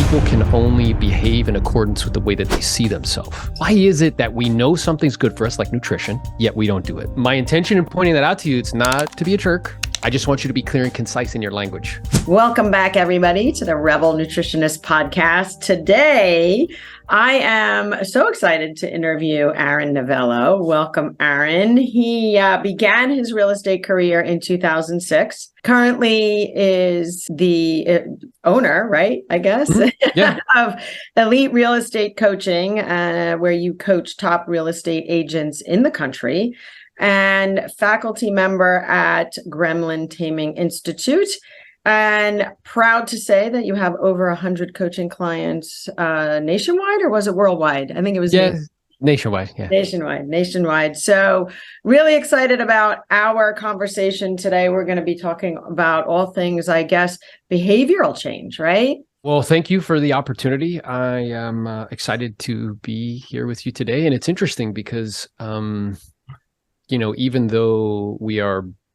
people can only behave in accordance with the way that they see themselves. Why is it that we know something's good for us, like nutrition, yet we don't do it? My intention in pointing that out to you, it's not to be a jerk. I just want you to be clear and concise in your language. Welcome back, everybody, to the Rebel Nutritionist podcast. Today, I am so excited to interview Aaron Novello. Welcome, Aaron. He began his real estate career in 2006. Currently is the owner, right, I guess, Yeah. of Elite Real Estate Coaching, where you coach top real estate agents in the country, and faculty member at Gremlin Taming Institute. And proud to say that you have over 100 coaching clients nationwide, or was it worldwide? I think it was Nationwide. Yeah. Nationwide. So really excited about our conversation today. We're going to be talking about all things, I guess, behavioral change, right? Well, thank you for the opportunity. I am excited to be here with you today. And it's interesting because, even though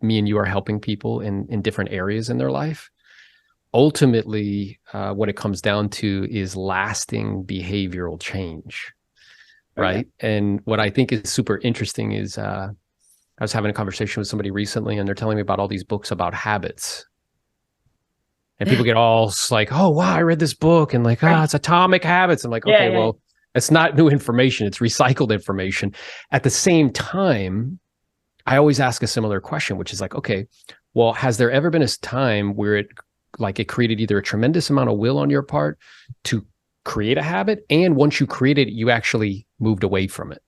me and you are helping people in different areas in their life, ultimately, what it comes down to is lasting behavioral change. Right. And what I think is super interesting is I was having a conversation with somebody recently, and they're telling me about all these books about habits. And people get all like, oh, wow, I read this book, and like, it's Atomic Habits. I'm like, okay, well, it's not new information. It's recycled information. At the same time, I always ask a similar question, which is like, okay, well, has there ever been a time where it created either a tremendous amount of will on your part to create a habit, and once you created it, you actually moved away from it?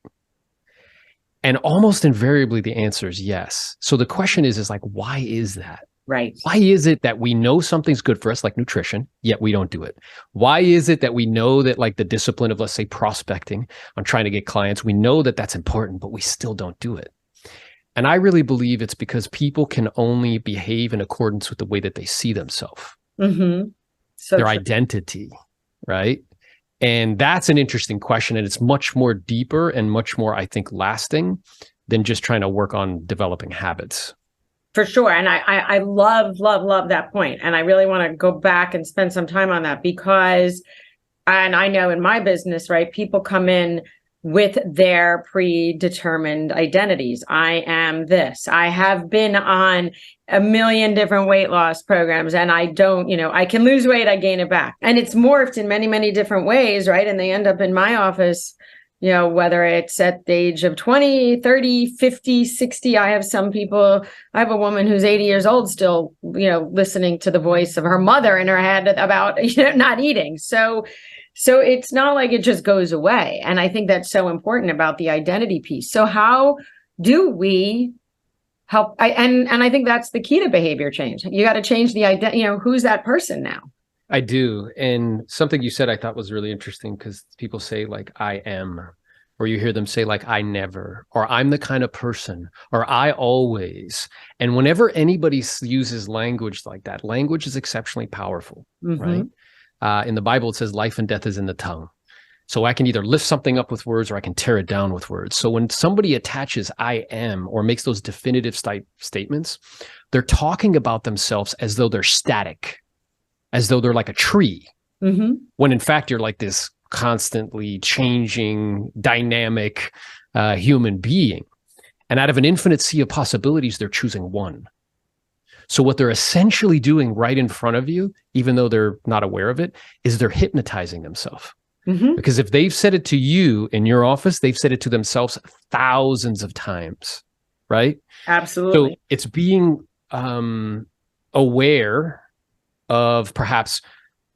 And almost invariably, the answer is yes. So the question is like, why is that? Right. Why is it that we know something's good for us, like nutrition, yet we don't do it? Why is it that we know that, like, the discipline of, let's say, prospecting on trying to get clients, we know that that's important, but we still don't do it? And I really believe it's because people can only behave in accordance with the way that they see themselves, their identity, right? And that's an interesting question. And it's much more deeper and much more, I think, lasting than just trying to work on developing habits. For sure. And I love that point. And I really want to go back and spend some time on that because, and I know in my business, right, people come in with their predetermined identities. I am this. I have been on a million different weight loss programs, and I don't, I can lose weight, I gain it back. And it's morphed in many, many different ways, right? And they end up in my office, whether it's at the age of 20, 30, 50, 60. I have a woman who's 80 years old still, listening to the voice of her mother in her head about, not eating. So it's not like it just goes away. And I think that's so important about the identity piece. So how do we help? And I think that's the key to behavior change. You got to change the identity, who's that person now? I do. And something you said I thought was really interesting, because people say like, I am, or you hear them say like, I never, or I'm the kind of person, or I always. And whenever anybody uses language like that, language is exceptionally powerful, right? In the Bible, it says life and death is in the tongue. So I can either lift something up with words, or I can tear it down with words. So when somebody attaches I am, or makes those definitive statements, they're talking about themselves as though they're static, as though they're like a tree, when in fact you're like this constantly changing, dynamic human being. And out of an infinite sea of possibilities, they're choosing one. So what they're essentially doing right in front of you, even though they're not aware of it, is they're hypnotizing themselves. Because if they've said it to you in your office, they've said it to themselves thousands of times, right? Absolutely. So it's being aware of perhaps,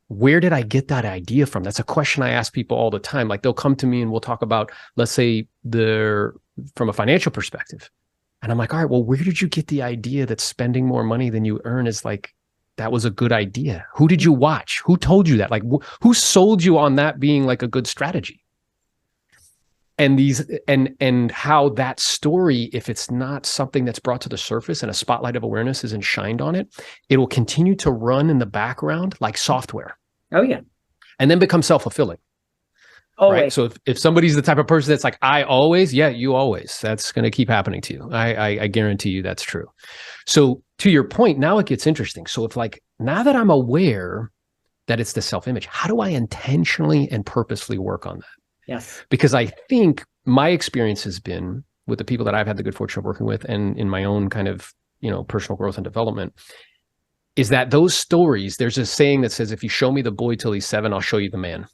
where did I get that idea from? That's a question I ask people all the time. Like, they'll come to me and we'll talk about, let's say, from a financial perspective. And I'm like, all right, well, where did you get the idea that spending more money than you earn is like, that was a good idea? Who did you watch? Who told you that? Like, who sold you on that being like a good strategy? And how that story, if it's not something that's brought to the surface and a spotlight of awareness isn't shined on it, it will continue to run in the background like software. Oh, yeah. And then become self-fulfilling. Always. Right? So if somebody's the type of person that's like, I always, yeah, you always, that's going to keep happening to you. I guarantee you that's true. So to your point, now it gets interesting. So if, like, now that I'm aware that it's the self-image. How do I intentionally and purposefully work on that? Yes. Because I think my experience has been with the people that I've had the good fortune of working with and in my own kind of, personal growth and development, is that those stories, there's a saying that says, if you show me the boy till he's 7, I'll show you the man.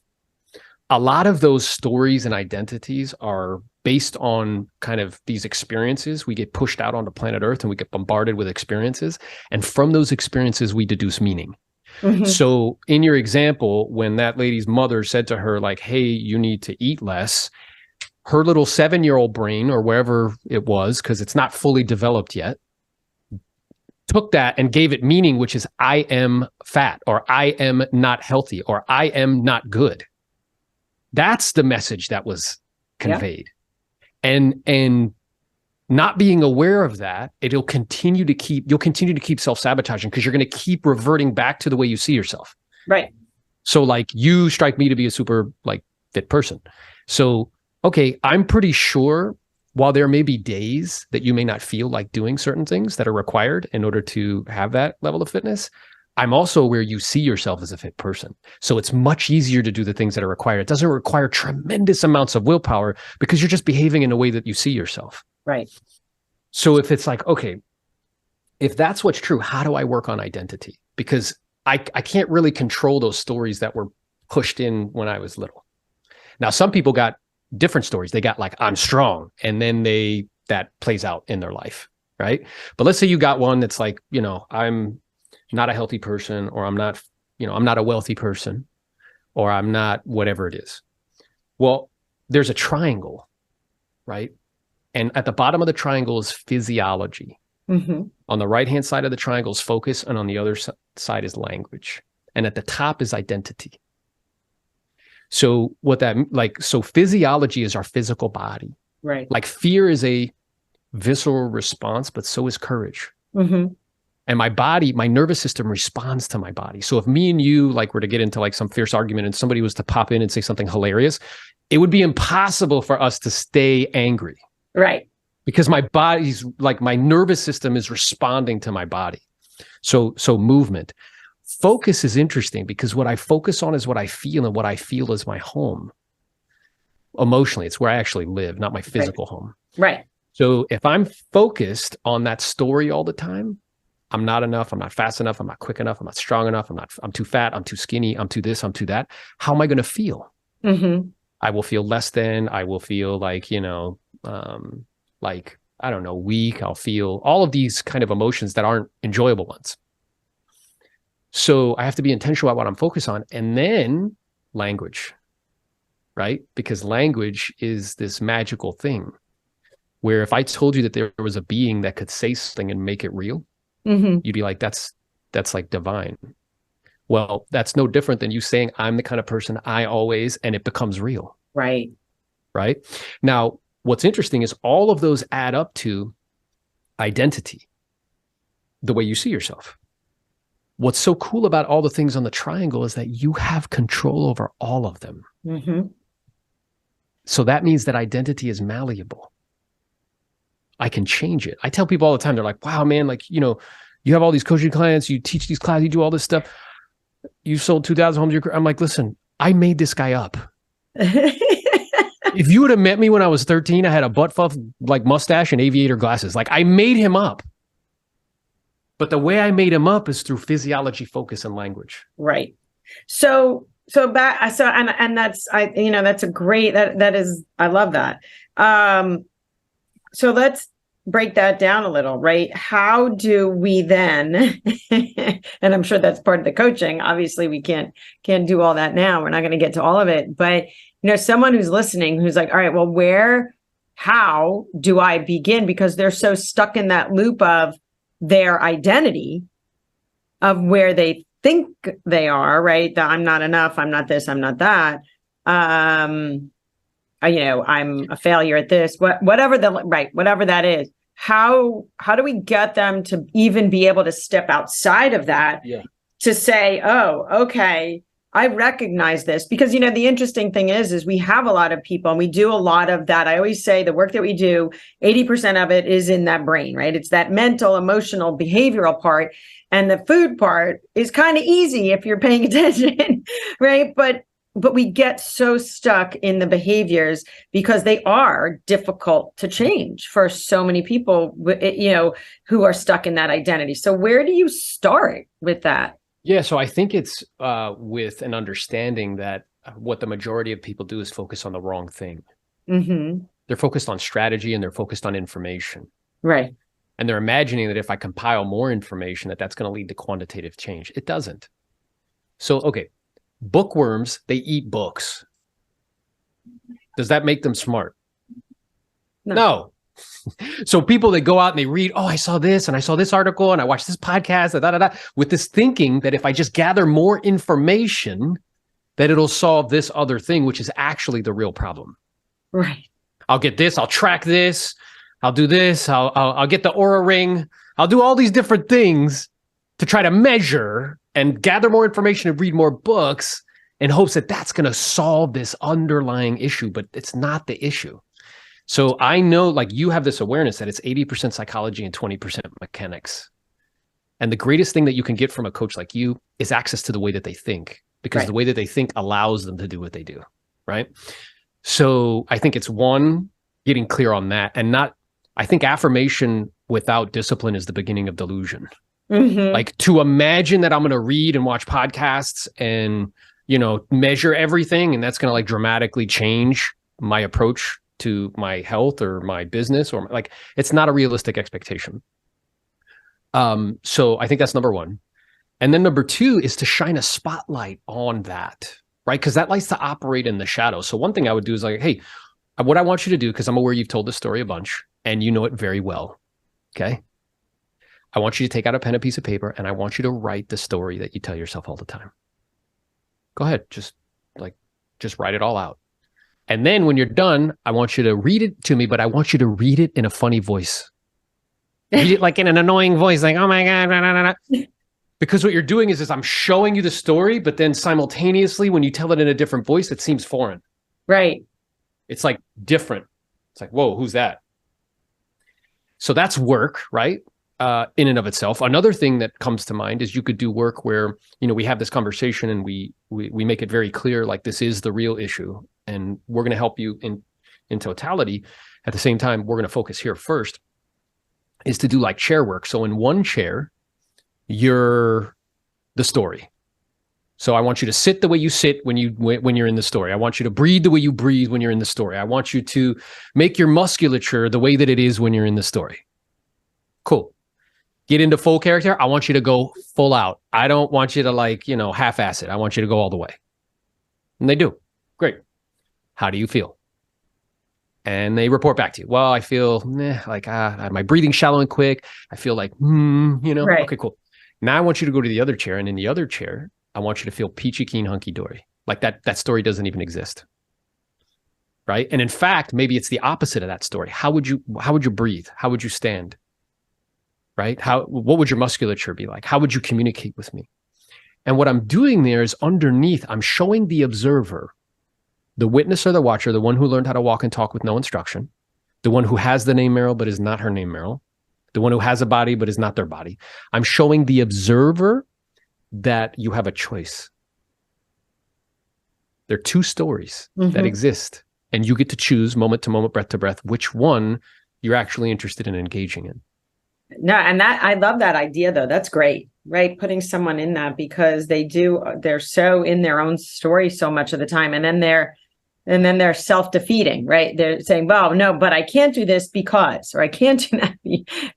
A lot of those stories and identities are based on kind of these experiences. We get pushed out onto planet Earth and we get bombarded with experiences. And from those experiences, we deduce meaning. Mm-hmm. So in your example, when that lady's mother said to her, like, hey, you need to eat less, her little 7-year-old brain, or wherever it was, because it's not fully developed yet, took that and gave it meaning, which is I am fat, or I am not healthy, or I am not good. That's the message that was conveyed. Yeah. And not being aware of that, you'll continue to keep self-sabotaging because you're going to keep reverting back to the way you see yourself. Right. So like, you strike me to be a super fit person. So, okay, I'm pretty sure while there may be days that you may not feel like doing certain things that are required in order to have that level of fitness, I'm also aware you see yourself as a fit person. So it's much easier to do the things that are required. It doesn't require tremendous amounts of willpower because you're just behaving in a way that you see yourself. Right. So if it's like, okay, if that's what's true, how do I work on identity? Because I can't really control those stories that were pushed in when I was little. Now, some people got different stories. They got like, I'm strong. And then that plays out in their life. Right. But let's say you got one that's like, I'm not a healthy person, or I'm not a wealthy person, or I'm not whatever it is. Well, there's a triangle, right? And at the bottom of the triangle is physiology. Mm-hmm. On the right-hand side of the triangle is focus, and on the other side is language. And at the top is identity. So so physiology is our physical body. Right. Like fear is a visceral response, but so is courage. Mm-hmm. And my body, my nervous system responds to my body. So if me and you were to get into some fierce argument and somebody was to pop in and say something hilarious, it would be impossible for us to stay angry. Right. Because my body's my nervous system is responding to my body. So movement. Focus is interesting because what I focus on is what I feel, and what I feel is my home. Emotionally, it's where I actually live, not my physical home. Right. So if I'm focused on that story all the time, I'm not enough, I'm not fast enough, I'm not quick enough, I'm not strong enough, I'm too fat, I'm too skinny, I'm too this, I'm too that. How am I going to feel? Mm-hmm. I will feel less than, I will feel I don't know, weak. I'll feel all of these kind of emotions that aren't enjoyable ones. So I have to be intentional about what I'm focused on. And then language, right? Because language is this magical thing where if I told you that there was a being that could say something and make it real, mm-hmm. you'd be like, that's like divine. Well, that's no different than you saying, I'm the kind of person I always, and it becomes real. Right. Right. Now, what's interesting is all of those add up to identity, the way you see yourself. What's so cool about all the things on the triangle is that you have control over all of them. Mm-hmm. So that means that identity is malleable. I can change it. I tell people all the time, they're like, wow, man, you have all these coaching clients, you teach these classes, you do all this stuff. You sold 2,000 homes. I'm like, listen, I made this guy up. If you would have met me when I was 13, I had a butt fuck mustache and aviator glasses. I made him up. But the way I made him up is through physiology, focus, and language. Right. So that's that's a great, that is, I love that. So let's break that down a little, right? How do we then, and I'm sure that's part of the coaching. Obviously we can't do all that now. We're not going to get to all of it, but someone who's listening, who's like, all right, well, how do I begin? Because they're so stuck in that loop of their identity, of where they think they are, right? That I'm not enough. I'm not this, I'm not that. I'm a failure at this, whatever that is. How do we get them to even be able to step outside of that to say, oh, okay, I recognize this because, the interesting thing is we have a lot of people and we do a lot of that. I always say the work that we do, 80% of it is in that brain, right? It's that mental, emotional, behavioral part. And the food part is kind of easy if you're paying attention, right? But we get so stuck in the behaviors because they are difficult to change for so many people, who are stuck in that identity. So where do you start with that? Yeah, so I think it's with an understanding that what the majority of people do is focus on the wrong thing. Mm-hmm. They're focused on strategy and they're focused on information. Right. And they're imagining that if I compile more information, that's going to lead to quantitative change. It doesn't. So, okay, bookworms, they eat books. Does that make them smart? No. So people that go out and they read, oh, I saw this and I saw this article and I watched this podcast, with this thinking that if I just gather more information, that it'll solve this other thing, which is actually the real problem. Right. I'll get this, I'll track this, I'll do this, I'll get the Oura ring, I'll do all these different things to try to measure and gather more information and read more books in hopes that that's going to solve this underlying issue, but it's not the issue. So I know, like, you have this awareness that it's 80% psychology and 20% mechanics. And the greatest thing that you can get from a coach like you is access to the way that they think, because the way that they think allows them to do what they do, right? So I think it's one, getting clear on that, and I think affirmation without discipline is the beginning of delusion. Mm-hmm. Like, to imagine that I'm going to read and watch podcasts and, measure everything, and that's going to like dramatically change my approach to my health or my business, or like, it's not a realistic expectation. So I think that's number one. And then number two is to shine a spotlight on that, right? Because that likes to operate in the shadows. So one thing I would do is like, hey, what I want you to do, because I'm aware you've told this story a bunch and you know it very well. Okay. I want you to take out a pen and piece of paper and I want you to write the story that you tell yourself all the time. Go ahead. Just write it all out. And then when you're done, I want you to read it to me, but I want you to read it in a funny voice. Read it like in an annoying voice, like, oh my God, blah, blah, blah. Because what you're doing is I'm showing you the story, but then simultaneously, when you tell it in a different voice, it seems foreign. Right. It's like different. It's like, whoa, who's that? So that's work, right? In and of itself. Another thing that comes to mind is you could do work where, we have this conversation and we make it very clear, like, this is the real issue and we're going to help you in totality. At the same time, we're going to focus here first is to do like chair work. So in one chair, you're the story. So I want you to sit the way you sit when you're in the story. I want you to breathe the way you breathe when you're in the story. I want you to make your musculature the way that it is when you're in the story. Cool. Get into full character. I want you to go full out. I don't want you to half-ass it. I want you to go all the way. And they do. Great. How do you feel? And they report back to you. Well, I feel my breathing's shallow and quick. I feel like, right. Okay, cool. Now I want you to go to the other chair. And in the other chair, I want you to feel peachy keen, hunky-dory. Like that story doesn't even exist. Right? And in fact, maybe it's the opposite of that story. How would you breathe? How would you stand? Right? What would your musculature be like? How would you communicate with me? And what I'm doing there is underneath, I'm showing the observer, the witness or the watcher, the one who learned how to walk and talk with no instruction, the one who has the name Meryl, but is not her name Meryl, the one who has a body, but is not their body. I'm showing the observer that you have a choice. There are two stories that exist, and you get to choose moment to moment, breath to breath, which one you're actually interested in engaging in. No, and I love that idea though. That's great, right? Putting someone in that, because they're so in their own story so much of the time. And then they're self-defeating, right? They're saying, well, no, but I can't do this because, or I can't do that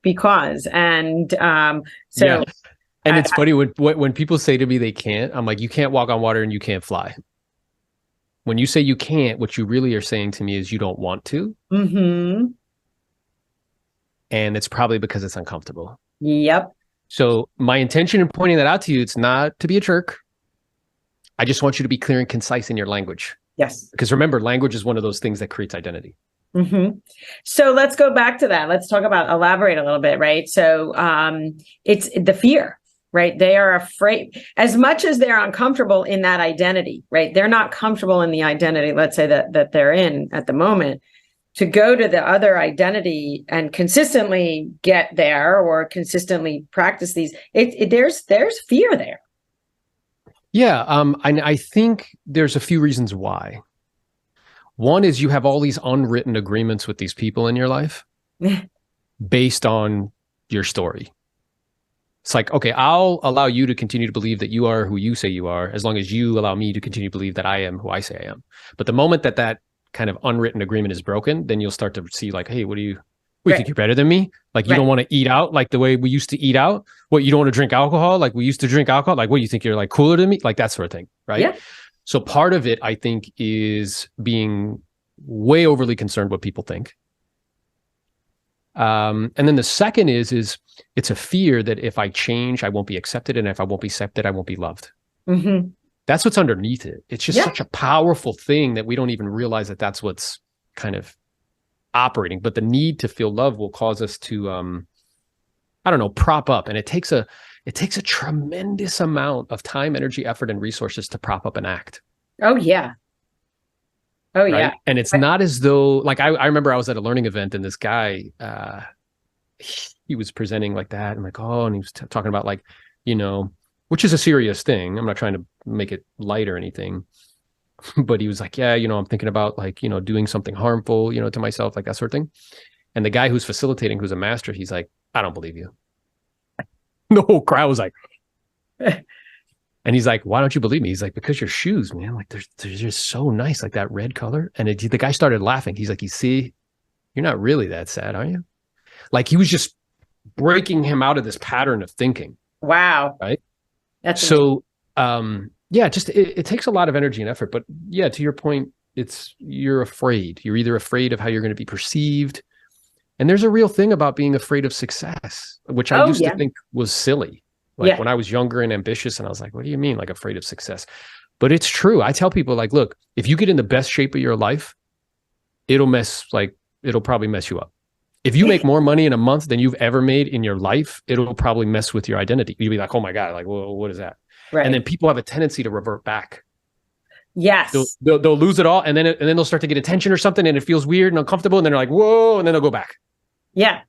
because. And And it's funny when people say to me they can't, I'm like, you can't walk on water and you can't fly. When you say you can't, what you really are saying to me is you don't want to. Mm-hmm. And it's probably because it's uncomfortable. Yep. So my intention in pointing that out to you, it's not to be a jerk. I just want you to be clear and concise in your language. Yes. Because remember, language is one of those things that creates identity. Mm-hmm. So let's go back to that. Let's elaborate a little bit, right? So it's the fear, right? They are afraid, as much as they're uncomfortable in that identity, right? They're not comfortable in the identity, let's say that they're in at the moment. To go to the other identity and consistently get there or consistently practice these, there's fear there. Yeah, I think there's a few reasons why. One is you have all these unwritten agreements with these people in your life based on your story. It's like, okay, I'll allow you to continue to believe that you are who you say you are, as long as you allow me to continue to believe that I am who I say I am. But the moment that kind of unwritten agreement is broken, then you'll start to see like, hey, what do you think you're better than me? Like, you don't want to eat out like the way we used to eat out? What, you don't want to drink alcohol like we used to drink alcohol? Like, what, you think you're like cooler than me? Like that sort of thing, right? Yeah. So part of it, I think, is being way overly concerned what people think. And then the second is it's a fear that if I change, I won't be accepted. And if I won't be accepted, I won't be loved. Mm-hmm. That's what's underneath it. It's just such a powerful thing that we don't even realize that that's what's kind of operating. But the need to feel love will cause us to, I don't know, prop up. And it takes a tremendous amount of time, energy, effort, and resources to prop up an act. Oh, yeah. Oh, right? yeah. And it's not as though, like, I remember I was at a learning event and this guy, he was presenting like that and like, and he was talking about like, which is a serious thing. I'm not trying to make it light or anything, but he was like, yeah, I'm thinking about like, doing something harmful, to myself, like that sort of thing. And the guy who's facilitating, who's a master, he's like, I don't believe you. The whole crowd was like, and he's like, why don't you believe me? He's like, because your shoes, man, like they're just so nice, like that red color. And the guy started laughing. He's like, you see, you're not really that sad, are you? Like he was just breaking him out of this pattern of thinking. Wow. Right. That's so, just it takes a lot of energy and effort. But yeah, to your point, you're afraid. You're either afraid of how you're going to be perceived. And there's a real thing about being afraid of success, which I used to think was silly. Like when I was younger and ambitious, and I was like, what do you mean, like afraid of success? But it's true. I tell people like, look, if you get in the best shape of your life, it'll probably mess you up. If you make more money in a month than you've ever made in your life, it'll probably mess with your identity. You'll be like, oh my God, like, well, what is that? Right. And then people have a tendency to revert back. Yes. They'll lose it all. And then they'll start to get attention or something and it feels weird and uncomfortable. And then they're like, whoa, and then they'll go back. Yeah.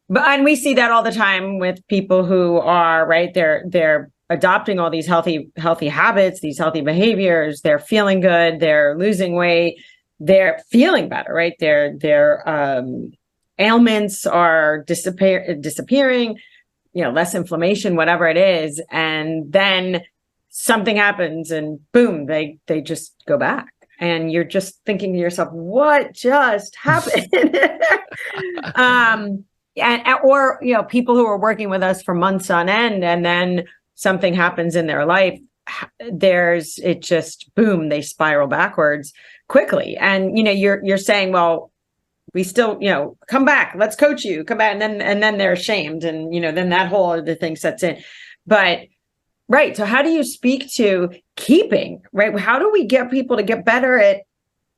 And we see that all the time with people who are they're adopting all these healthy habits, these healthy behaviors. They're feeling good. They're losing weight. They're feeling better, right? Their ailments are disappearing, less inflammation, whatever it is. And then something happens and boom, they just go back. And you're just thinking to yourself, what just happened? Or people who are working with us for months on end, and then something happens in their life. It just boom, they spiral backwards quickly. And you're saying, well, we still come back, let's coach you, come back, and then they're ashamed, and then that whole other thing sets in. But right, so how do you speak to keeping, right? How do we get people to get better at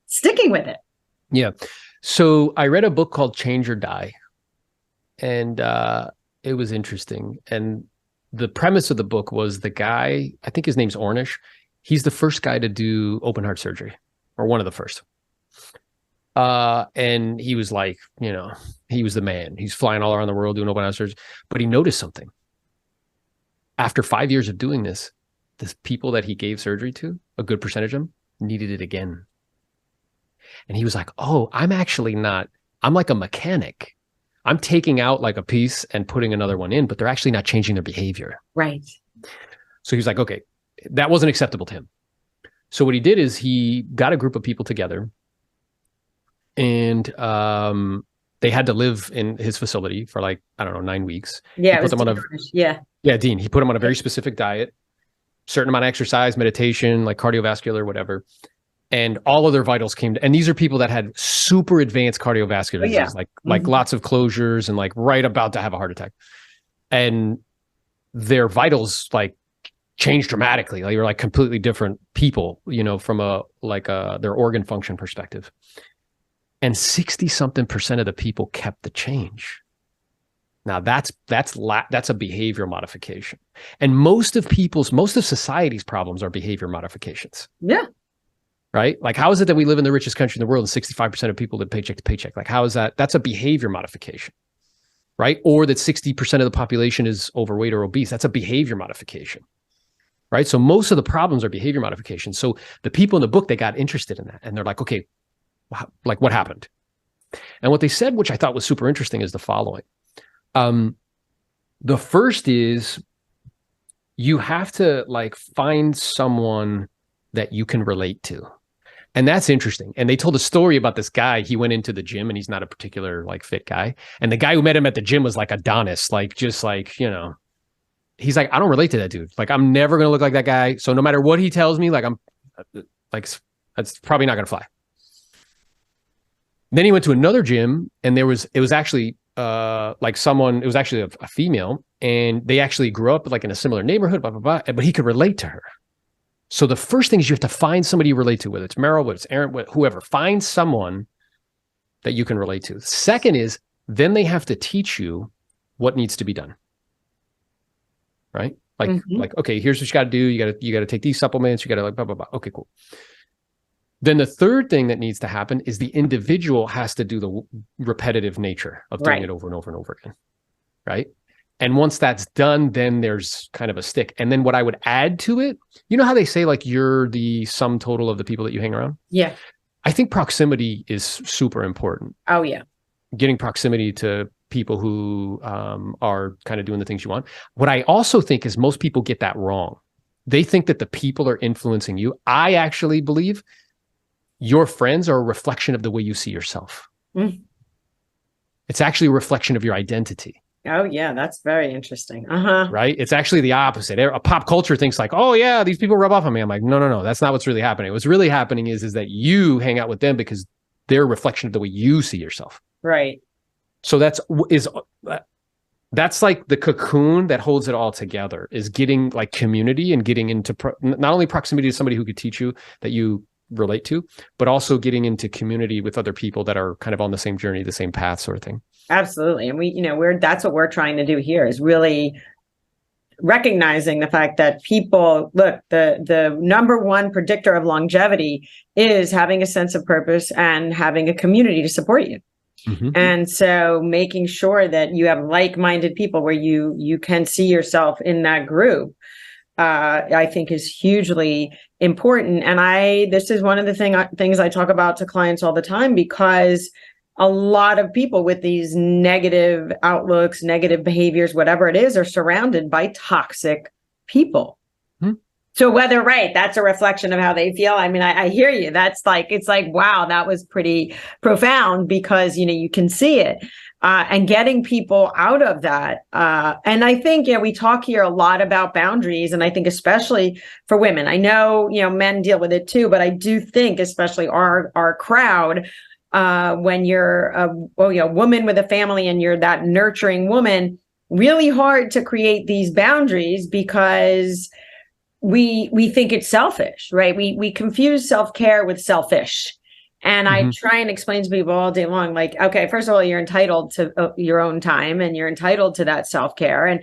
sticking with it? Yeah. So I read a book called Change or Die. And it was interesting. And the premise of the book was the guy, I think his name's Ornish. He's the first guy to do open heart surgery, or one of the first. And he was like, he was the man. He's flying all around the world doing open heart surgery. But he noticed something. After 5 years of doing this, the people that he gave surgery to, a good percentage of them, needed it again. And he was like, I'm like a mechanic. I'm taking out like a piece and putting another one in, but they're actually not changing their behavior. Right. So he was like, okay, that wasn't acceptable to him. So what he did is he got a group of people together, and they had to live in his facility for 9 weeks. Yeah. Dean. He put them on a very specific diet, certain amount of exercise, meditation, like cardiovascular, whatever. And all of their vitals came and these are people that had super advanced cardiovascular disease, like lots of closures and like right about to have a heart attack. And their vitals like changed dramatically. Like they were like completely different people, from their organ function perspective. And 60-something% of the people kept the change. Now that's a behavior modification. And most of society's problems are behavior modifications. Yeah. Right? Like, how is it that we live in the richest country in the world and 65% of people live paycheck to paycheck? Like, how is that? That's a behavior modification, right? Or that 60% of the population is overweight or obese. That's a behavior modification, right? So most of the problems are behavior modification. So the people in the book, they got interested in that. And they're like, okay, like what happened? And what they said, which I thought was super interesting, is the following. The first is you have to like find someone that you can relate to. And that's interesting. And they told a story about this guy. He went into the gym and he's not a particular like fit guy. And the guy who met him at the gym was like Adonis, like just like, you know, he's like, I don't relate to that dude. Like, I'm never going to look like that guy. So no matter what he tells me, like, I'm like, that's probably not going to fly. Then he went to another gym and it was actually like someone, it was actually a female, and they actually grew up like in a similar neighborhood, blah, blah, blah, but he could relate to her. So the first thing is you have to find somebody you relate to, whether it's Meryl, whether it's Aaron, whoever. Find someone that you can relate to. Second is then they have to teach you what needs to be done. Right? Like, okay, here's what you got to do. You got to take these supplements. You got to like blah, blah, blah. Okay, cool. Then the third thing that needs to happen is the individual has to do the repetitive nature of doing it over and over and over again. Right? And once that's done, then there's kind of a stick. And then what I would add to it, you know how they say like you're the sum total of the people that you hang around? Yeah. I think proximity is super important. Oh, yeah. Getting proximity to people who are kind of doing the things you want. What I also think is most people get that wrong. They think that the people are influencing you. I actually believe your friends are a reflection of the way you see yourself. It's actually a reflection of your identity. Oh, yeah. That's very interesting. Right. It's actually the opposite. A pop culture thinks like, oh, yeah, these people rub off on me. I'm like, no. That's not what's really happening. What's really happening is that you hang out with them because they're a reflection of the way you see yourself. Right. So that's like the cocoon that holds it all together, is getting like community and getting into not only proximity to somebody who could teach you that you relate to, but also getting into community with other people that are kind of on the same journey, the same path, sort of thing. Absolutely. And that's what we're trying to do here, is really recognizing the fact that people, look, the number one predictor of longevity is having a sense of purpose and having a community to support you. And so making sure that you have like-minded people where you can see yourself in that group, I think is hugely important. And this is one of the things I talk about to clients all the time, because a lot of people with these negative outlooks, negative behaviors, whatever it is, are surrounded by toxic people. So whether, that's a reflection of how they feel. I mean, I hear you. It's like, wow, that was pretty profound, because, you can see it. And getting people out of that. And I think, we talk here a lot about boundaries. And I think especially for women, I know, men deal with it too, but I do think especially our crowd, when you're a woman with a family and you're that nurturing woman, really hard to create these boundaries, because we think it's selfish, right? We confuse self-care with selfish. And I try and explain to people all day long, like, okay, first of all, you're entitled to your own time, and you're entitled to that self-care.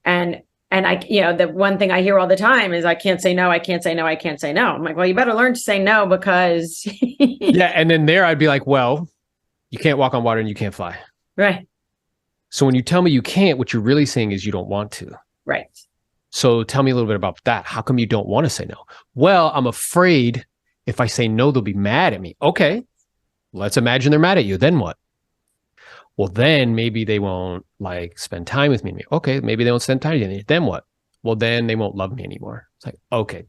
And I, the one thing I hear all the time is, I can't say no, I can't say no, I can't say no. I'm like, well, you better learn to say no, because yeah. And then there I'd be like, well, you can't walk on water and you can't fly. Right. So when you tell me you can't, what you're really saying is you don't want to. Right. So tell me a little bit about that. How come you don't want to say no? Well, I'm afraid if I say no, they'll be mad at me. Okay, let's imagine they're mad at you. Then what? Well, then maybe they won't like spend time with me. Okay, maybe they won't spend time with me. Then what? Well, then they won't love me anymore. It's like, okay,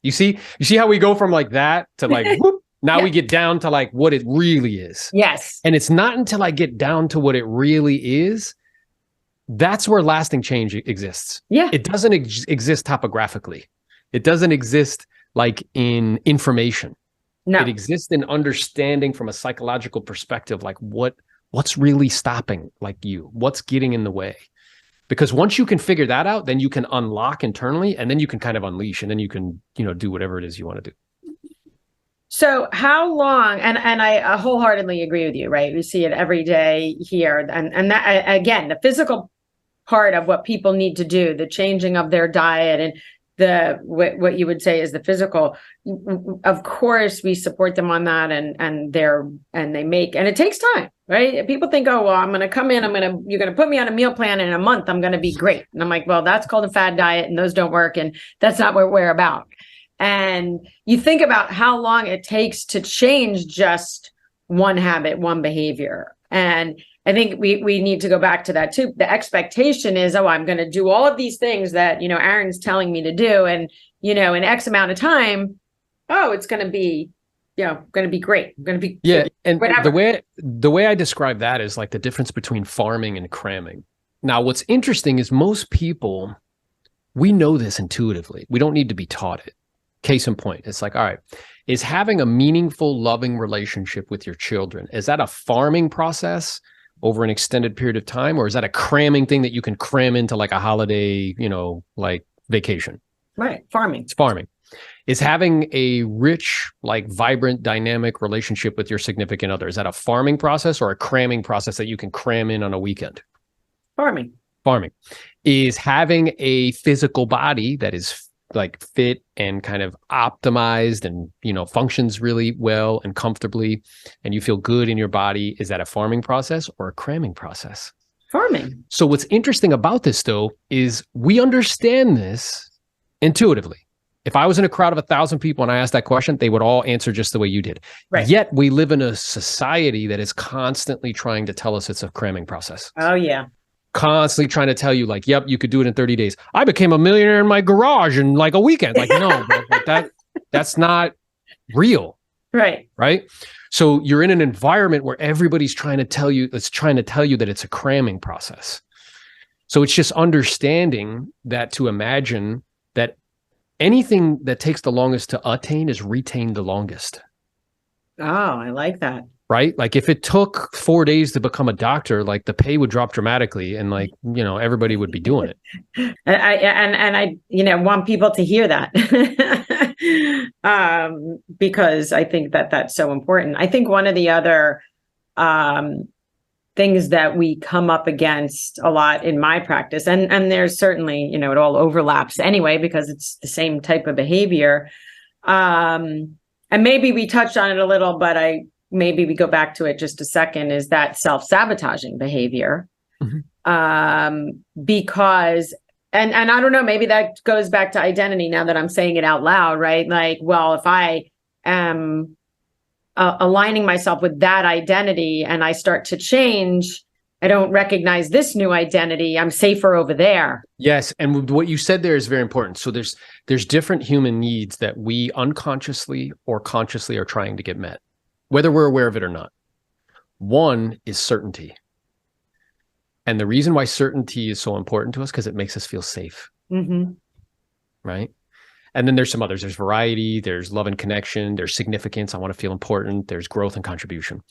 you see how we go from like that to like, whoop, now we get down to like what it really is. Yes. And it's not until I get down to what it really is, that's where lasting change exists. Yeah. It doesn't exist topographically. It doesn't exist like in information. No. It exists in understanding from a psychological perspective, like what's really stopping like you, what's getting in the way. Because once you can figure that out, then you can unlock internally, and then you can kind of unleash, and then you can, do whatever it is you want to do. So how long, and I wholeheartedly agree with you, right? We see it every day here. And that, again, the physical part of what people need to do, the changing of their diet and what you would say is the physical. Of course, we support them on that, and it takes time, right? People think, oh, well, I'm going to come in, you're going to put me on a meal plan, and in a month I'm going to be great. And I'm like, well, that's called a fad diet, and those don't work, and that's not what we're about. And you think about how long it takes to change just one habit, one behavior. And I think we need to go back to that too. The expectation is, oh, I'm going to do all of these things that, Aaron's telling me to do. And, in X amount of time, oh, it's going to be, going to be great. I'm going to be, and whatever. the way I describe that is like the difference between farming and cramming. Now, what's interesting is most people, we know this intuitively. We don't need to be taught it. Case in point, it's like, all right, is having a meaningful, loving relationship with your children, is that a farming process over an extended period of time, or is that a cramming thing that you can cram into like a holiday, like vacation? Right. Farming. It's farming. Is having a rich, like vibrant, dynamic relationship with your significant other, is that a farming process or a cramming process that you can cram in on a weekend? Farming. Farming. Is having a physical body that is like fit and kind of optimized and, functions really well and comfortably, and you feel good in your body, is that a farming process or a cramming process? Farming. So what's interesting about this though, is we understand this intuitively. If I was in a crowd of 1,000 people and I asked that question, they would all answer just the way you did. Right. Yet we live in a society that is constantly trying to tell us it's a cramming process. Oh yeah. Constantly trying to tell you like, yep, you could do it in 30 days. I became a millionaire in my garage in like a weekend. Like, no, but that's not real. Right. Right. So you're in an environment where everybody's trying to tell you that it's a cramming process. So it's just understanding that, to imagine that anything that takes the longest to attain is retained the longest. Oh, I like that. Right? Like if it took 4 days to become a doctor, like the pay would drop dramatically and like, everybody would be doing it. I want people to hear that because I think that that's so important. I think one of the other things that we come up against a lot in my practice, and there's certainly, it all overlaps anyway, because it's the same type of behavior. And maybe we touched on it a little, but maybe we go back to it just a second, is that self-sabotaging behavior. Mm-hmm. Because, and I don't know, maybe that goes back to identity now that I'm saying it out loud, right? Like, well, if I am aligning myself with that identity and I start to change, I don't recognize this new identity, I'm safer over there. Yes. And what you said there is very important. So there's different human needs that we unconsciously or consciously are trying to get met, whether we're aware of it or not. One is certainty. And the reason why certainty is so important to us, because it makes us feel safe. Mm-hmm. Right? And then there's some others. There's variety, there's love and connection, there's significance. I want to feel important. There's growth and contribution.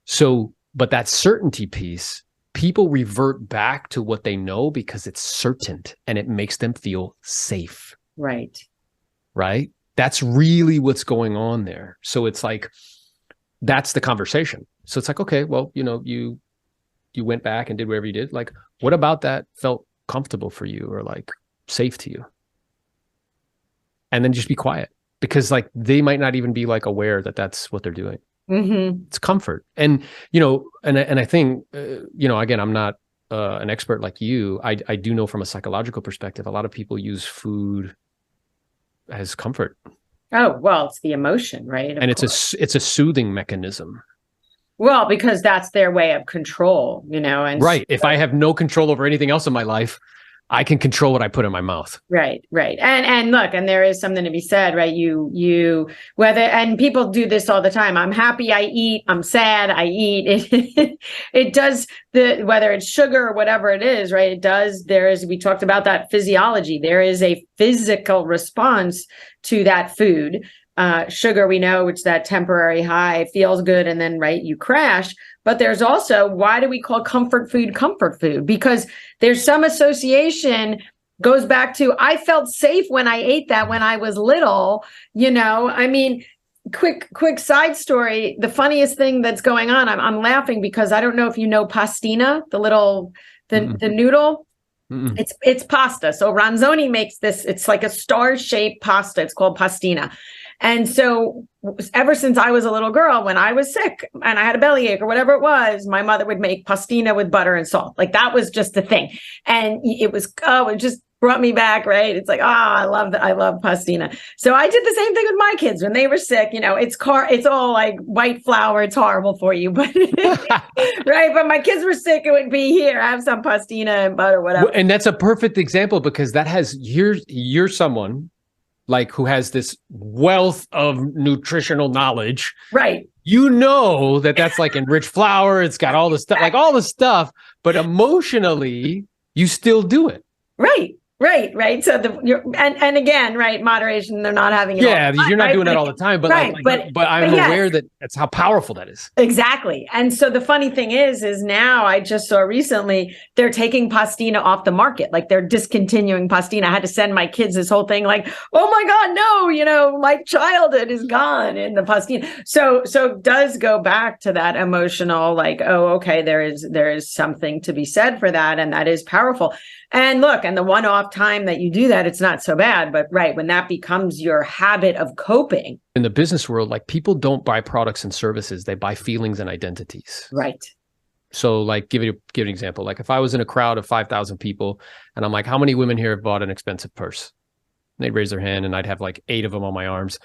So, but that certainty piece, people revert back to what they know because it's certain and it makes them feel safe. Right. Right? That's really what's going on there. So it's like, that's the conversation. So it's like, okay, well, you went back and did whatever you did. Like, what about that felt comfortable for you or like safe to you? And then just be quiet, because like they might not even be like aware that that's what they're doing. Mm-hmm. It's comfort. And, and I think, again, I'm not an expert like you. I do know from a psychological perspective, a lot of people use food as comfort. Oh, well, it's the emotion, right? And it's a soothing mechanism. Well, because that's their way of control, and right. If I have no control over anything else in my life, I can control what I put in my mouth. Right. And look, and there is something to be said, right? And people do this all the time. I'm happy, I eat. I'm sad, I eat. It does whether it's sugar or whatever it is, right? We talked about that physiology. There is a physical response to that food. Sugar, we know, it's that temporary high, feels good, and then, right, you crash. But there's also, why do we call comfort food? Because there's some association, goes back to, I felt safe when I ate that when I was little, quick side story. The funniest thing that's going on, I'm laughing because I don't know if you know pastina, the noodle. It's pasta. So Ronzoni makes this, it's like a star-shaped pasta. It's called pastina. And so ever since I was a little girl, when I was sick and I had a bellyache or whatever it was, my mother would make pastina with butter and salt. Like that was just the thing. And it just brought me back, right? It's like, I love that. I love pastina. So I did the same thing with my kids when they were sick. It's all like white flour. It's horrible for you, but right. But my kids were sick. It would be here. Have some pastina and butter, whatever. And that's a perfect example because you're someone like who has this wealth of nutritional knowledge, right? That's like enriched flour. It's got all the stuff, like all the stuff, but emotionally, you still do it, right? Right. So and again, right, moderation. They're not having it. Yeah, all you're not doing that all the time, but but I'm aware that that's how powerful that is. Exactly. And so the funny thing is now I just saw recently they're taking pastina off the market. Like they're discontinuing pastina. I had to send my kids this whole thing like, oh my God, no, my childhood is gone in the pastina. So it does go back to that emotional, like, oh, okay, there is something to be said for that. And that is powerful. And look, and the one-off time that you do that, it's not so bad. But right, when that becomes your habit of coping. In the business world, like people don't buy products and services, they buy feelings and identities. Right. So like, give an example. Like if I was in a crowd of 5,000 people and I'm like, how many women here have bought an expensive purse? And they'd raise their hand and I'd have like 8 of them on my arms.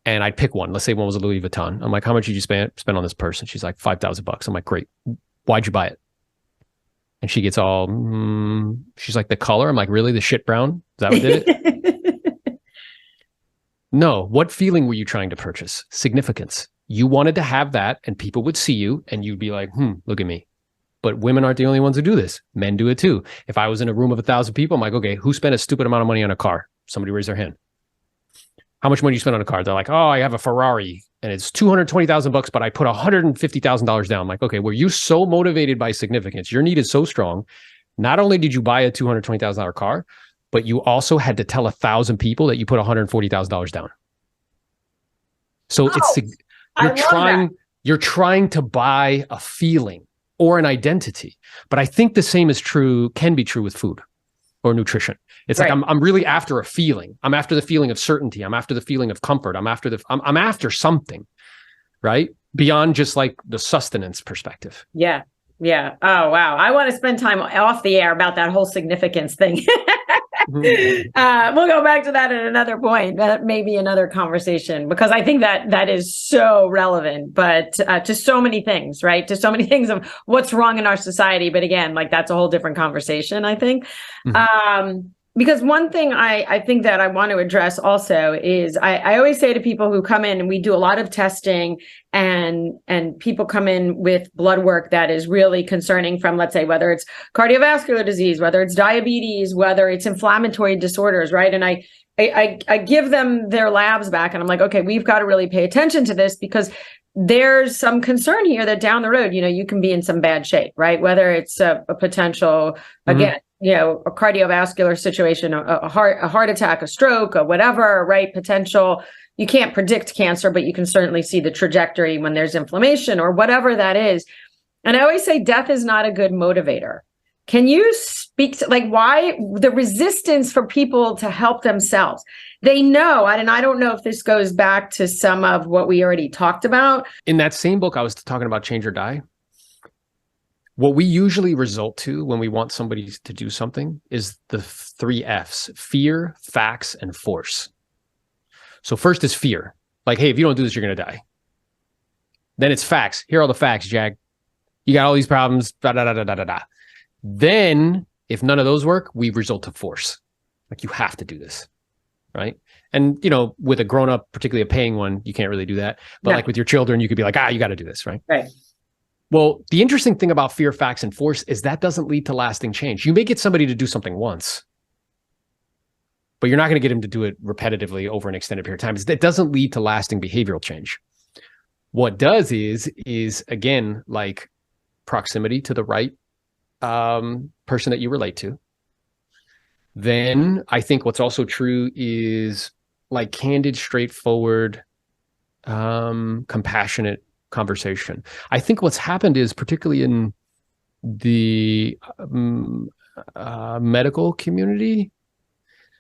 And I'd pick one. Let's say one was a Louis Vuitton. I'm like, how much did you spend on this purse? And she's like, $5,000. I'm like, great. Why'd you buy it? And she gets all, she's like, the color? I'm like, really? The shit brown? Is that what did it? No. What feeling were you trying to purchase? Significance. You wanted to have that and people would see you and you'd be like, look at me. But women aren't the only ones who do this. Men do it too. If I was in a room of 1,000 people, I'm like, okay, who spent a stupid amount of money on a car? Somebody raise their hand. How much money do you spend on a car? They're like, oh, I have a Ferrari and it's $220,000, but I put $150,000 down. I'm like, okay, were you so motivated by significance? Your need is so strong. Not only did you buy a $220,000 car, but you also had to tell 1,000 people that you put $140,000 down. So you're trying to buy a feeling or an identity. But I think the same can be true with food or nutrition. It's right. Like I'm really after a feeling. I'm after the feeling of certainty. I'm after the feeling of comfort. I'm after something, right? Beyond just like the sustenance perspective. Yeah. Yeah. Oh, wow. I want to spend time off the air about that whole significance thing. We'll go back to that at another point. That may be another conversation because I think that is so relevant, but to so many things, right? To so many things of what's wrong in our society. But again, like that's a whole different conversation, I think. Because one thing I think that I want to address also is I always say to people who come in and we do a lot of testing and people come in with blood work that is really concerning from, let's say, whether it's cardiovascular disease, whether it's diabetes, whether it's inflammatory disorders, right? And I give them their labs back and I'm like, okay, we've got to really pay attention to this because there's some concern here that down the road, you can be in some bad shape, right? Whether it's a potential, again, a cardiovascular situation, a heart attack, a stroke, or whatever, right? Potential. You can't predict cancer, but you can certainly see the trajectory when there's inflammation or whatever that is. And I always say death is not a good motivator. Can you speak to like why the resistance for people to help themselves? They know, and I don't know if this goes back to some of what we already talked about. In that same book, I was talking about Change or Die. What we usually result to when we want somebody to do something is the 3 F's: fear, facts, and force. So first is fear. Like, hey, if you don't do this, you're going to die. Then it's facts. Here are all the facts, Jack. You got all these problems, da, da, da, da, da, da, da. Then if none of those work, we result to force. Like you have to do this, right? And, with a grown-up, particularly a paying one, you can't really do that. But like with your children, you could be like, you got to do this, right? Right. Well, the interesting thing about fear, facts, and force is that doesn't lead to lasting change. You may get somebody to do something once, but you're not going to get him to do it repetitively over an extended period of time. It doesn't lead to lasting behavioral change. What does is again, like proximity to the right person that you relate to. Then I think what's also true is like candid, straightforward compassionate conversation. I think what's happened is, particularly in the medical community,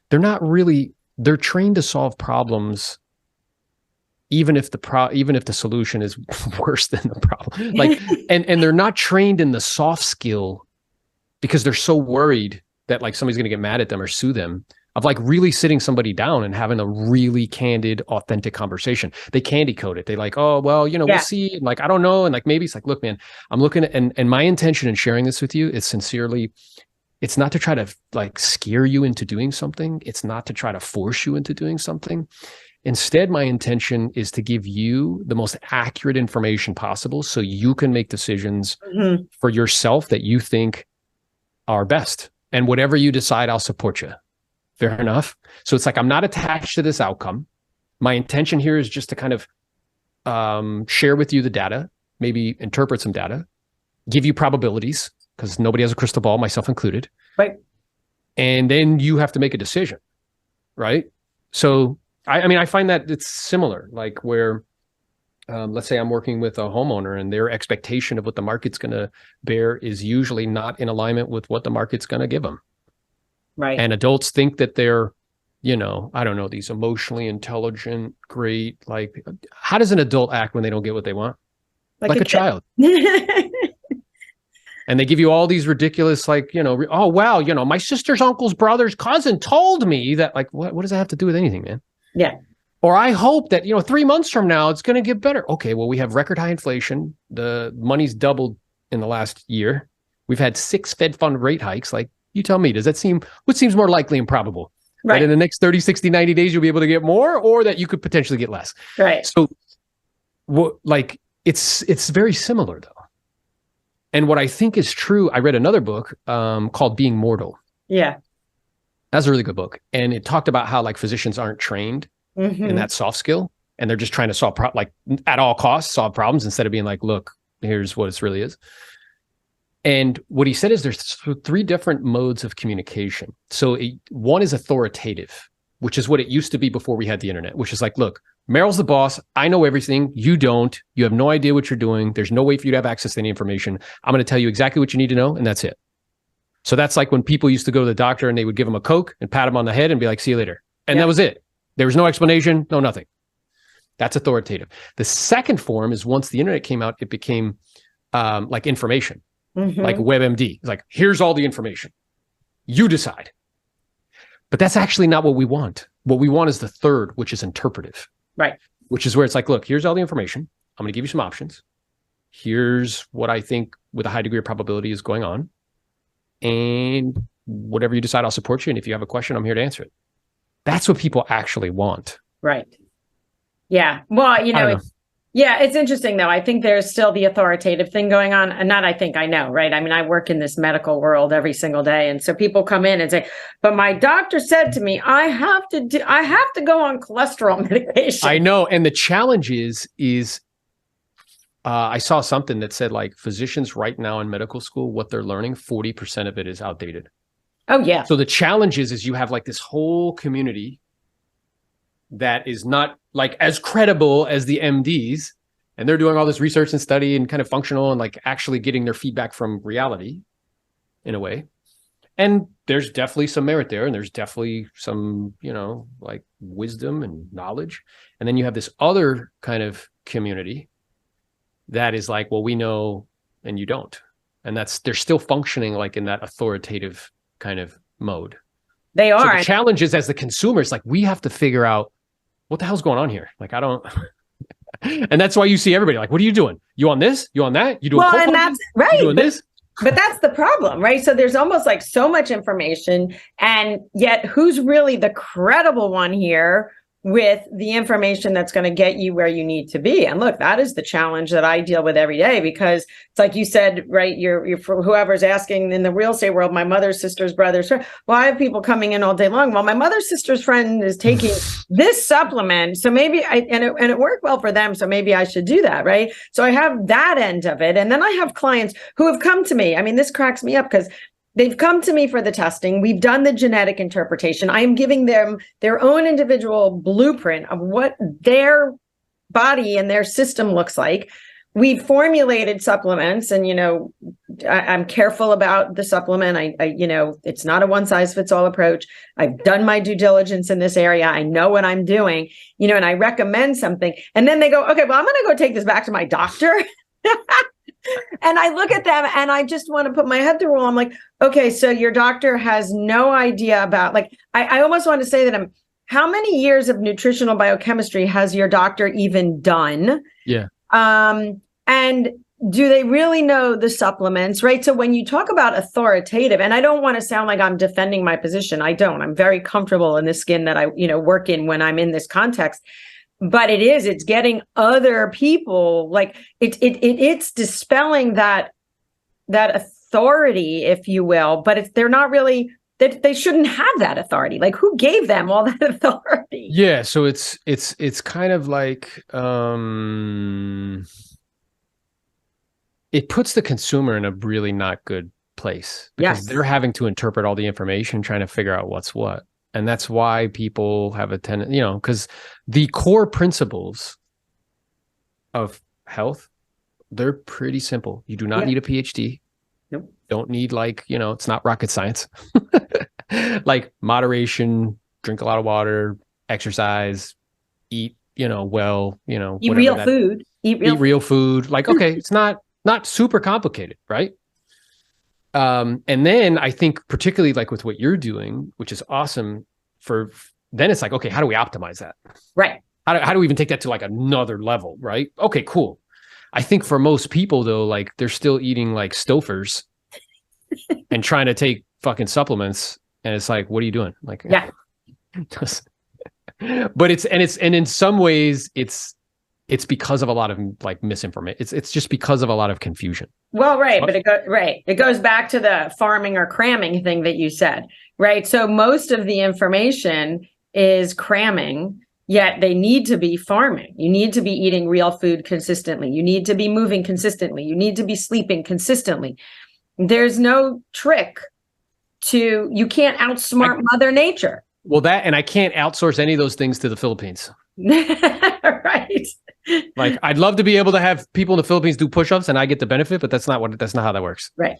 they're trained to solve problems even if the solution is worse than the problem. Like, and they're not trained in the soft skill because they're so worried that like somebody's going to get mad at them or sue them, of like really sitting somebody down and having a really candid, authentic conversation. They candy coat it. They like, oh, well, we'll see. And like, I don't know. And like, maybe it's like, look, man, I'm looking at, and my intention in sharing this with you is sincerely, it's not to try to like scare you into doing something. It's not to try to force you into doing something. Instead, my intention is to give you the most accurate information possible so you can make decisions for yourself that you think are best. And whatever you decide, I'll support you. Fair enough. So it's like, I'm not attached to this outcome. My intention here is just to kind of share with you the data, maybe interpret some data, give you probabilities, because nobody has a crystal ball, myself included. Right. And then you have to make a decision. Right. So, I find that it's similar, like where, let's say I'm working with a homeowner and their expectation of what the market's going to bear is usually not in alignment with what the market's going to give them. Right. And adults think that they're, I don't know, these emotionally intelligent, great, like, how does an adult act when they don't get what they want? Like a child. And they give you all these ridiculous, like, oh, wow, my sister's uncle's brother's cousin told me that, like, what does that have to do with anything, man? Yeah. Or I hope that, 3 months from now, it's going to get better. Okay, well, we have record high inflation. The money's doubled in the last year. We've had 6 Fed fund rate hikes. Like, you tell me, what seems more likely and probable? Right. That in the next 30, 60, 90 days, you'll be able to get more, or that you could potentially get less. Right. So it's very similar though. And what I think is true, I read another book called Being Mortal. Yeah. That's a really good book. And it talked about how like physicians aren't trained in that soft skill. And they're just trying to solve at all costs, solve problems instead of being like, look, here's what it really is. And what he said is there's 3 different modes of communication. So one is authoritative, which is what it used to be before we had the internet, which is like, look, Meryl's the boss. I know everything. You don't. You have no idea what you're doing. There's no way for you to have access to any information. I'm going to tell you exactly what you need to know, and that's it. So that's like when people used to go to the doctor and they would give them a Coke and pat them on the head and be like, see you later. And that was it. There was no explanation, no nothing. That's authoritative. The second form is once the internet came out, it became like information, like WebMD. It's like, here's all the information. You decide. But that's actually not what we want. What we want is the third, which is interpretive. Right. Which is where it's like, look, here's all the information. I'm going to give you some options. Here's what I think with a high degree of probability is going on. And whatever you decide, I'll support you. And if you have a question, I'm here to answer it. That's what people actually want. Right. Yeah. Well, it's interesting though. I think there's still the authoritative thing going on, and not, I know, right? I mean, I work in this medical world every single day. And so people come in and say, but my doctor said to me, I have to go on cholesterol medication. I know. And the challenge is I saw something that said like physicians right now in medical school, what they're learning, 40% of it is outdated. Oh yeah. So the challenge is you have like this whole community that is not like as credible as the MDs, and they're doing all this research and study and kind of functional and like actually getting their feedback from reality in a way. And there's definitely some merit there, and there's definitely some, like wisdom and knowledge. And then you have this other kind of community that is like, well, we know and you don't. And they're still functioning like in that authoritative kind of mode. They are. So the challenge is, as the consumers, like we have to figure out what the hell's going on here. Like, I don't, and that's why you see everybody like, what are you doing? You on this? You on that? You doing? Well, and that's right. You doing this? But that's the problem, right? So there's almost like so much information, and yet who's really the credible one here with the information that's going to get you where you need to be? And look, that is the challenge that I deal with every day, because it's like you said, right? You're for whoever's asking in the real estate world, my mother's sister's brother's friend. Well, I have people coming in all day long. Well, my mother's sister's friend is taking this supplement, so maybe it worked well for them, so maybe I should do that, right? So I have that end of it, and then I have clients who have come to me. I mean, this cracks me up because they've come to me for the testing. We've done the genetic interpretation. I am giving them their own individual blueprint of what their body and their system looks like. We've formulated supplements, and, I'm careful about the supplement. It's not a one size fits all approach. I've done my due diligence in this area. I know what I'm doing, and I recommend something. And then they go, okay, well, I'm going to go take this back to my doctor. And I look at them and I just want to put my head through a wall. I'm like, okay, so your doctor has no idea about, like, I almost want to say to them, how many years of nutritional biochemistry has your doctor even done? Yeah. And do they really know the supplements, right? So when you talk about authoritative, and I don't want to sound like I'm defending my position. I don't. I'm very comfortable in the skin that I, work in when I'm in this context. But it's getting other people, like it's dispelling that authority, if you will, but they're not really, they shouldn't have that authority. Like, who gave them all that authority? Yeah. So it's kind of like, it puts the consumer in a really not good place, because they're having to interpret all the information, trying to figure out what's what. And that's why people have a tendency, because the core principles of health, they're pretty simple. You do not need a PhD. Nope. Don't need, it's not rocket science. Like moderation, drink a lot of water, exercise, eat, well, eat real food. Eat real food. Like, okay, it's not super complicated, right? And then I think particularly like with what you're doing, which is awesome, then it's like, okay, how do we optimize that? Right. How do we even take that to like another level, right? Okay, cool. I think for most people though, like they're still eating like Stouffer's and trying to take fucking supplements. And it's like, what are you doing? Like, yeah. But it's in some ways it's because of a lot of like misinformation. It's just because of a lot of confusion. Well, right. But it goes back to the farming or cramming thing that you said, right? So most of the information is cramming, yet they need to be farming. You need to be eating real food consistently. You need to be moving consistently. You need to be sleeping consistently. There's no trick you can't outsmart Mother Nature. Well, and I can't outsource any of those things to the Philippines. Right. Like, I'd love to be able to have people in the Philippines do push-ups and I get the benefit, but that's not how that works. Right.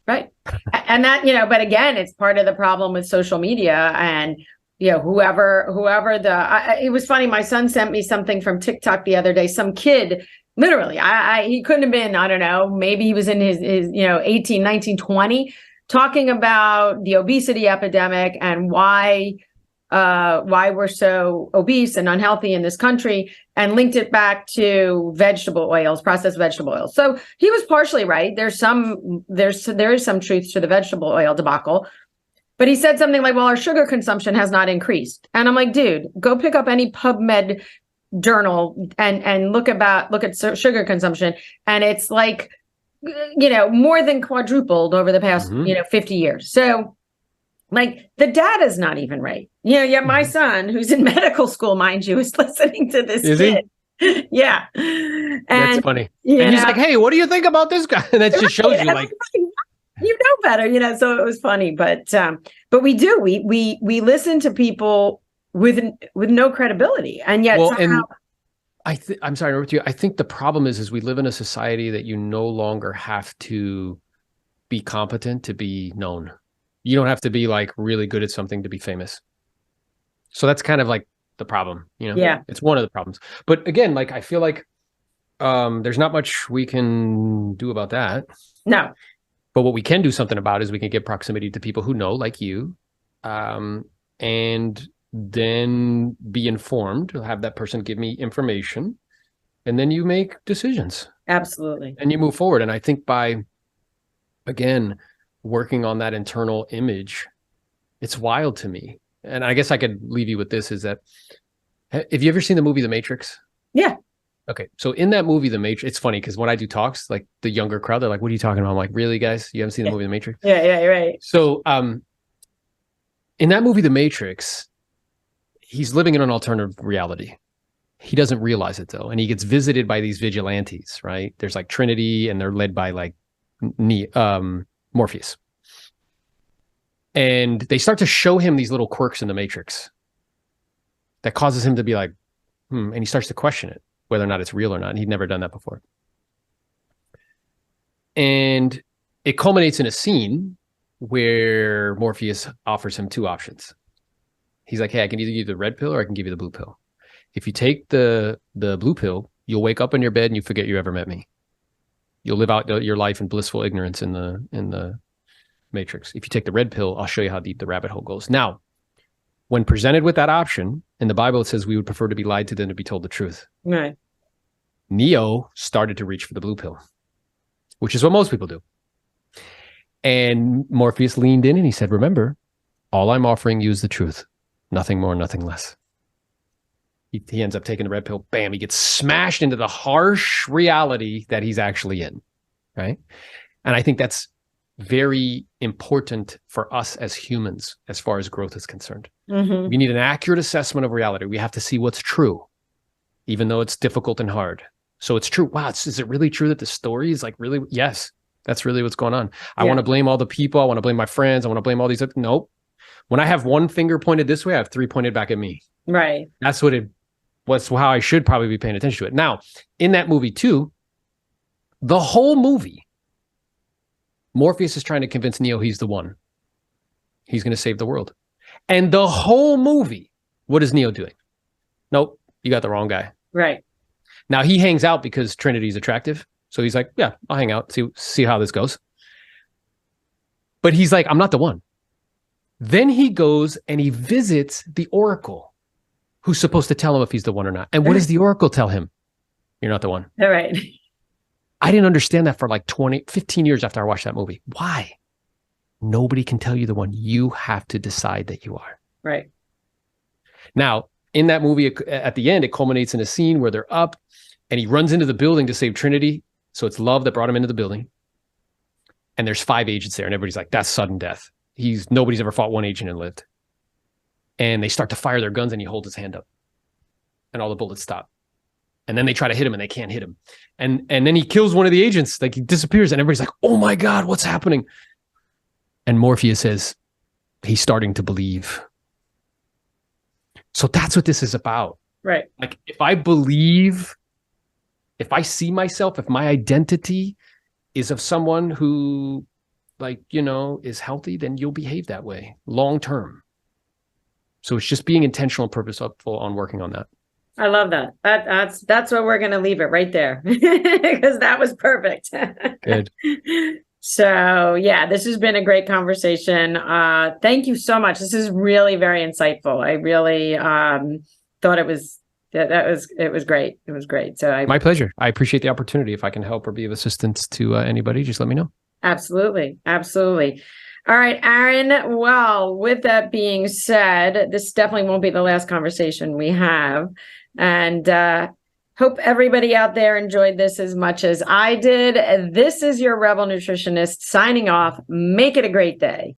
Right. And that, but again, it's part of the problem with social media and, whoever it was funny. My son sent me something from TikTok the other day, some kid, literally, he couldn't have been, I don't know, maybe he was in his 18, 19, 20, talking about the obesity epidemic and why we're so obese and unhealthy in this country, and linked it back to vegetable oils, processed vegetable oils. So he was partially right. There is some truth to the vegetable oil debacle, but he said something like, well, our sugar consumption has not increased. And I'm like, dude, go pick up any PubMed journal and look at sugar consumption. And it's like, more than quadrupled over the past, 50 years. So like, the data's not even right. Yet my son, who's in medical school, mind you, is listening to this kid. Yeah. And that's funny. And he's like, hey, what do you think about this guy? And that just shows you like, you know better, so it was funny. But we do, we listen to people with no credibility. And yet somehow, I'm sorry to interrupt you. I think the problem is we live in a society that you no longer have to be competent to be known. You don't have to be like really good at something to be famous. So that's kind of like the problem, Yeah. It's one of the problems. But again, like, I feel like there's not much we can do about that. No. But what we can do something about is we can get proximity to people who know, like you, and then be informed, have that person give me information, and then you make decisions. Absolutely. And you move forward. And I think by, again, working on that internal image, it's wild to me. And I guess I could leave you with this, is that, have you ever seen the movie The Matrix? Yeah. Okay. So in that movie, The Matrix, it's funny because when I do talks, like the younger crowd, they're like, what are you talking about? I'm like, really, guys? You haven't seen the movie The Matrix? Yeah, you're right. So in that movie, The Matrix, he's living in an alternative reality. He doesn't realize it though. And he gets visited by these vigilantes, right? There's like Trinity, and they're led by like Morpheus. And they start to show him these little quirks in the Matrix that causes him to be like, and he starts to question it. whether or not it's real or not. He'd never done that before. And it culminates in a scene where Morpheus offers him two options. He's like, hey, I can either give you the red pill or I can give you the blue pill. If you take the blue pill, you'll wake up in your bed and you forget you ever met me. You'll live out your life in blissful ignorance in the Matrix. If you take the red pill, I'll show you how deep the rabbit hole goes. Now, when presented with that option, in the Bible, it says we would prefer to be lied to than to be told the truth. Right. Neo started to reach for the blue pill, which is what most people do. And Morpheus leaned in and he said, remember, all I'm offering you is the truth. Nothing more, nothing less. He ends up taking the red pill. Bam, he gets smashed into the harsh reality that he's actually in, right? And I think that's very important for us as humans as far as growth is concerned. Mm-hmm. We need an accurate assessment of reality. We have to see what's true, even though it's difficult and hard. So it's true. Wow, is it really true that the story is like really? Yes, that's really what's going on. I want to blame all the people. I want to blame my friends. I want to blame all these. Nope. When I have one finger pointed this way, I have three pointed back at me. Right. That's how I should probably be paying attention to it. Now, in that movie too, the whole movie, Morpheus is trying to convince Neo he's the one. He's going to save the world. And the whole movie, what is Neo doing? Nope, you got the wrong guy. Right. Now, he hangs out because Trinity's attractive. So he's like, yeah, I'll hang out, see how this goes. But he's like, I'm not the one. Then he goes and he visits the Oracle, who's supposed to tell him if he's the one or not. And what does the Oracle tell him? You're not the one. All right. I didn't understand that for like 15 years after I watched that movie. Why? Nobody can tell you the one. You have to decide that you are. Right. Now, in that movie, at the end, it culminates in a scene where they're up and he runs into the building to save Trinity. So it's love that brought him into the building. And there's 5 agents there. And everybody's like, that's sudden death. Nobody's ever fought one agent and lived. And they start to fire their guns and he holds his hand up. And all the bullets stop. And then they try to hit him and they can't hit him. And then he kills one of the agents. Like he disappears and everybody's like, oh my God, what's happening? And Morpheus says, he's starting to believe. So that's what this is about. Right. Like if I believe, if I see myself, if my identity is of someone who is healthy, then you'll behave that way long term. So it's just being intentional and purposeful on working on that. I love that. That's where we're going to leave it right there because that was perfect. Good. So yeah, this has been a great conversation. Thank you so much. This is really very insightful. I really thought it was great. It was great. So my pleasure. I appreciate the opportunity. If I can help or be of assistance to anybody, just let me know. Absolutely. Absolutely. All right, Aaron. Well, with that being said, this definitely won't be the last conversation we have. And hope everybody out there enjoyed this as much as I did. This is your Rebel Nutritionist signing off. Make it a great day.